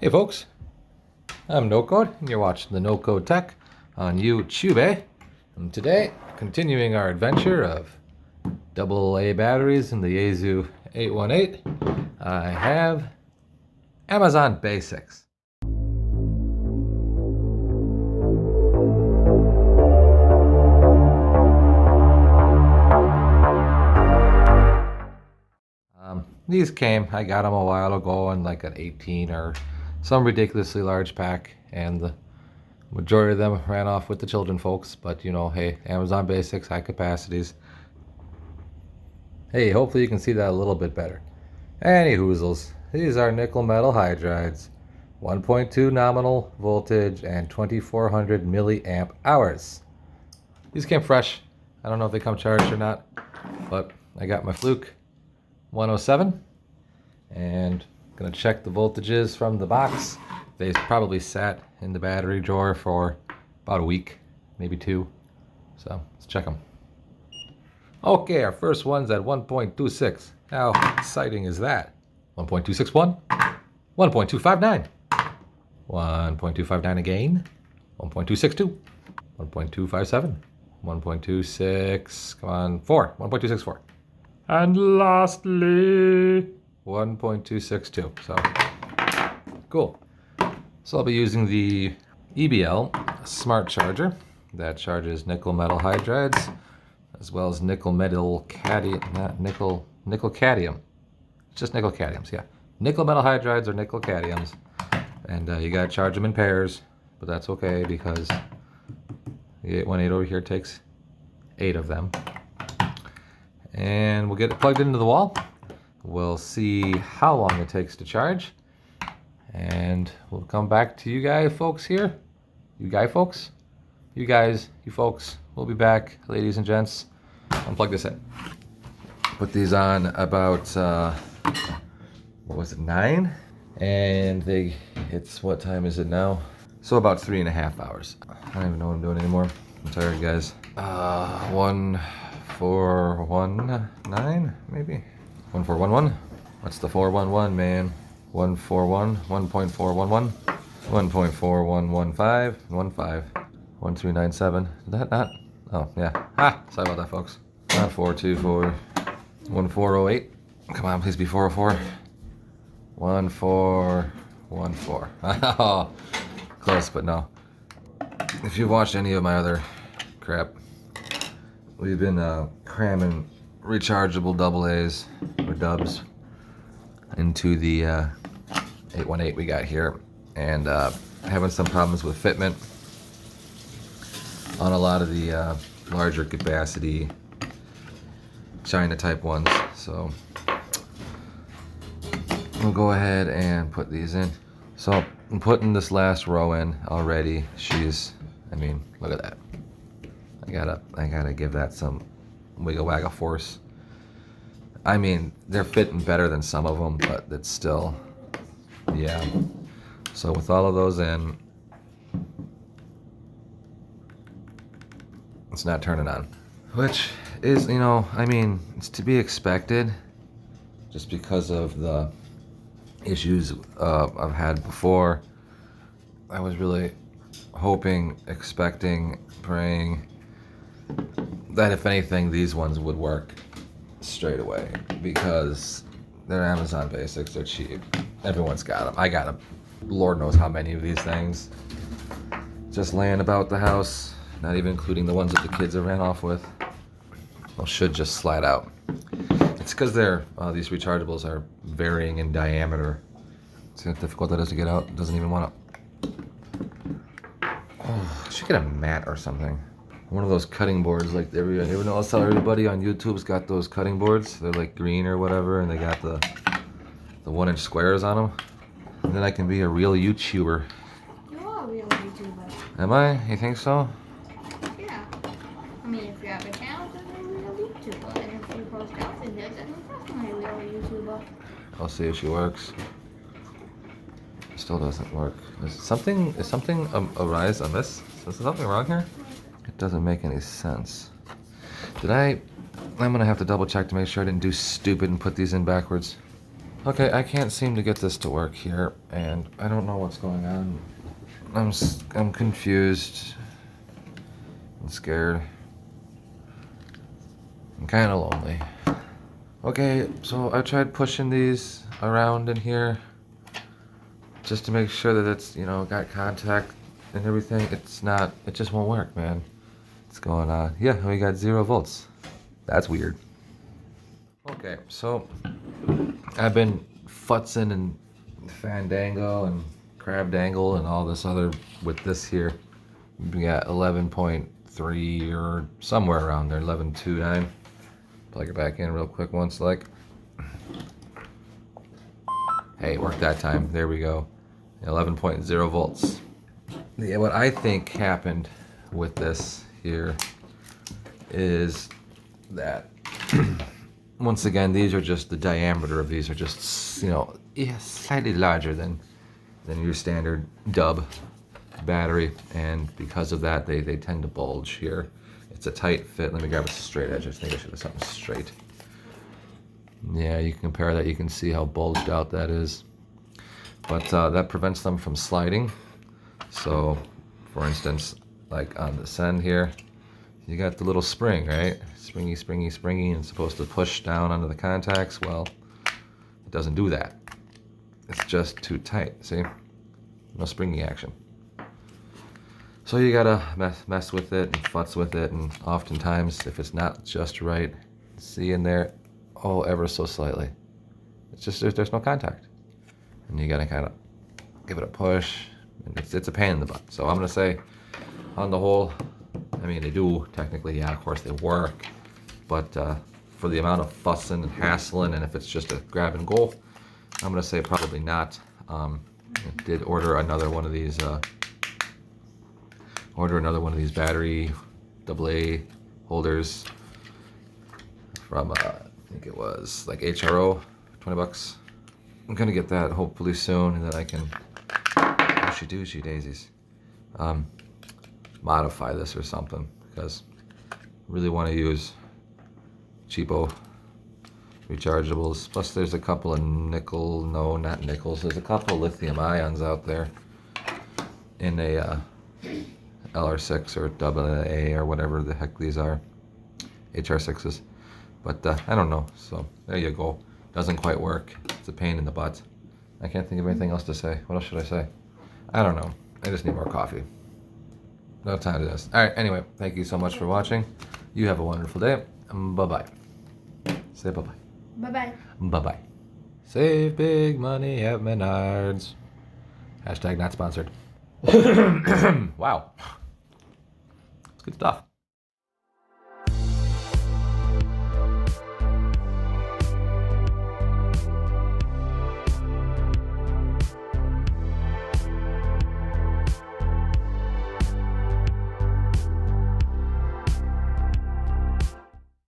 Hey folks, I'm NoCode and you're watching TheNoCodeTech on YouTube. And today, continuing our adventure of AA batteries in the Yaesu 818, I have Amazon Basics. These came, I got them a while ago in like an 18 or some ridiculously large pack, and the majority of them ran off with the children folks, but you know, hey, Amazon Basics, high capacities. Hey, hopefully you can see that a little bit better. Any hoozles, these are nickel metal hydrides, 1.2 nominal voltage and 2400 milliamp hours. These came fresh. I don't know if they come charged or not, but I got my Fluke 107 and gonna check the voltages from the box. They probably sat in the battery drawer for about a week, maybe two. So let's check them. Okay, our first one's at 1.26. How exciting is that? 1.261, 1.259, 1.259 again, 1.262, 1.257, 1.26, come on, 4, 1.264. And lastly, 1.262. So, cool. So I'll be using the EBL smart charger that charges nickel metal hydrides as well as nickel metal cadmium, not nickel cadmium. It's just nickel cadmiums, yeah. Nickel metal hydrides are nickel cadmiums, and you gotta charge them in pairs, but that's okay because the 818 over here takes 8 of them. And we'll get it plugged into the wall. We'll see how long it takes to charge, and we'll come back to you guys folks here. You guy folks? You guys, you folks. We'll be back, ladies and gents. Unplug this in. Put these on about, what was it, 9? And it's, what time is it now? So about 3.5 hours. I don't even know what I'm doing anymore. I'm tired, guys. 1419, maybe? 1411? What's the 411, man? 141, 1.411, 1.4115, 1397. Is that not? Oh, yeah. Sorry about that, folks. 424, 1408. Come on, please be 404. 1414. Oh, close, but no. If you've watched any of my other crap, we've been cramming rechargeable AA's or dubs into the 818 we got here, and having some problems with fitment on a lot of the larger capacity China type ones. So we'll go ahead and put these in. So I'm putting this last row in already. I mean, look at that. I gotta give that some wiggle waggle force. I mean, they're fitting better than some of them, but it's still, yeah. So with all of those in, it's not turning on, which is, you know, I mean, it's to be expected just because of the issues I've had before. I was really hoping, expecting, praying that if anything, these ones would work straight away because they're Amazon Basics, they're cheap. Everyone's got them. I got them. Lord knows how many of these things just laying about the house, not even including the ones that the kids have ran off with. Well, should just slide out. It's because these rechargeables are varying in diameter. See how difficult that is to get out? It doesn't even want to. Oh, I should get a mat or something. One of those cutting boards, like everyone else, how everybody on YouTube's got those cutting boards. They're like green or whatever, and they got the 1-inch squares on them. And then I can be a real YouTuber. You are a real YouTuber. Am I? You think so? Yeah. I mean, if you have a channel, then you're a real YouTuber. And if you post out in there, then you're definitely a real YouTuber. I'll see if she works. Still doesn't work. Is something arise on this? Is there something wrong here? It doesn't make any sense. I'm gonna have to double check to make sure I didn't do stupid and put these in backwards. Okay, I can't seem to get this to work here, and I don't know what's going on. I'm confused. I'm scared. I'm kind of lonely. Okay, so I tried pushing these around in here just to make sure that it's, you know, got contact and everything. It's not, it just won't work, man. What's going on? Yeah, we got 0 volts. That's weird. Okay, so I've been futzing and Fandango and Crabdangle and all this other with this here. We got 11.3 or somewhere around there, 11.29. Plug it back in real quick once, like. Hey, it worked that time. There we go. 11.0 volts. Yeah, what I think happened with this here is that once again, these are just the diameter of these are just, you know, slightly larger than your standard dub battery, and because of that, they tend to bulge here. It's a tight fit. Let me grab a straight edge. I think I should have something straight. Yeah, you can compare that. You can see how bulged out that is. But that prevents them from sliding. So, for instance, like on this end here, you got the little spring, right? Springy, springy, springy, and it's supposed to push down onto the contacts. Well, it doesn't do that. It's just too tight, see? No springy action. So you gotta mess with it and futz with it, and oftentimes, if it's not just right, see in there, oh, ever so slightly. It's just, there's no contact. And you gotta kind of give it a push, and it's a pain in the butt. So I'm gonna say, on the whole, I mean, they do technically, yeah, of course they work, but for the amount of fussing and hassling, and if it's just a grab and go, I'm gonna say probably not. I did order another one of these. Battery AA holders from I think it was like HRO, 20 bucks. I'm gonna get that hopefully soon, and then I can she daisies modify this or something, because I really want to use cheapo rechargeables. Plus there's a couple of not nickels, there's a couple of lithium ions out there in a LR6 or AA or whatever the heck these are, HR6s, but I don't know. So there you go. Doesn't quite work. It's a pain in the butt. I can't think of anything else to say. What else should I say? I don't know. I just need more coffee. No time to this. All right. Anyway, thank you so much for watching. You have a wonderful day. Bye bye. Say bye bye. Bye bye. Bye bye. Save big money at Menards. Hashtag not sponsored. Wow. It's good stuff.